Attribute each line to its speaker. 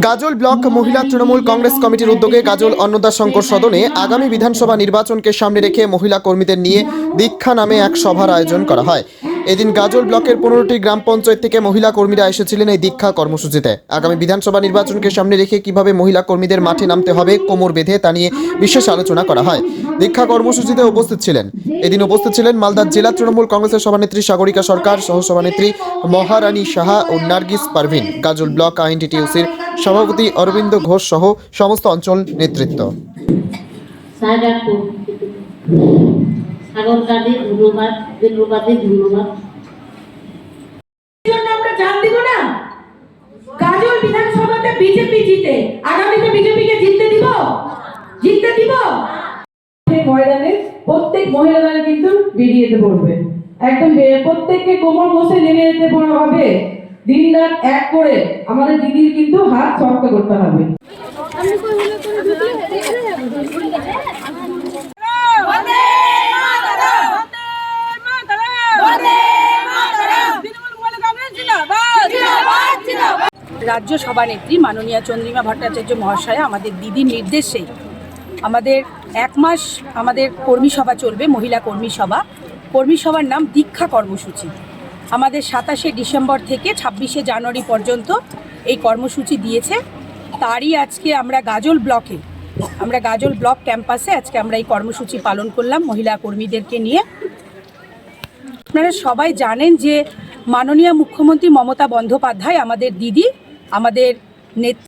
Speaker 1: গাজল block মহিলা তৃণমূল কংগ্রেস কমিটির উদ্যোগে গাজল অন্নদা শঙ্কর সদনে আগামী বিধানসভা নির্বাচনকে সামনে রেখে মহিলা কর্মীদের নিয়ে দীক্ষা নামে এক সভার আয়োজন করা হয়। এদিন গাজল ব্লকের 15টি গ্রাম পঞ্চায়েত থেকে মহিলা কর্মীরা এসেছিলেন এই দীক্ষা কর্মসূচিতে। আগামী বিধানসভা নির্বাচনকে সামনে রেখে কিভাবে মহিলা কর্মীদের মাঠে নামতে হবে কোমর বেঁধে তা নিয়ে বিশেষ আলোচনা করা হয়। দীক্ষা কর্মসূচিতে উপস্থিত ছিলেন মালদা জেলা তৃণমূল কংগ্রেসের সভানেত্রী সাগরিকা সরকার, সহসভানেত্রী মহারানী সাহা ও নার্গিস পারভিন, গাজল ব্লক আইএনটিটিইউসির সভাপতি অরবিন্দ ঘোষ সহ সমস্ত অঞ্চল নেতৃত্ব।
Speaker 2: গাজল বিধানসভাতে বিজেপি জিতে, আগামীতে বিজেপিকে জিততে দিব। ময়দানে প্রত্যেক মহিলারা কিন্তু বেরিয়ে যেতে পড়বে, একদম প্রত্যেককে কোমর বসে নেমে যেতে হবে। দিন রাত এক করে আমাদের দিদির কিন্তু হাত শক্ত করতে হবে।
Speaker 3: রাজ্য সভানেত্রী মাননীয়া চন্দ্রিমা ভট্টাচার্য মহাশয়া আমাদের দিদির নির্দেশে আমাদের 1 মাস আমাদের কর্মী সভা চলবে, মহিলা কর্মী সভা। কর্মী সভার নাম দীক্ষা কর্মসূচি। আমাদের 27শে ডিসেম্বর থেকে 26শে জানুয়ারি পর্যন্ত এই কর্মসূচি দিয়েছে। তারই আজকে আমরা গাজল ব্লক ক্যাম্পাসে আজকে আমরা এই কর্মসূচি পালন করলাম মহিলা কর্মীদেরকে নিয়ে। আপনারা সবাই জানেন যে মাননীয় মুখ্যমন্ত্রী মমতা বন্দ্যোপাধ্যায় আমাদের দিদি, আমাদের নেত্রী।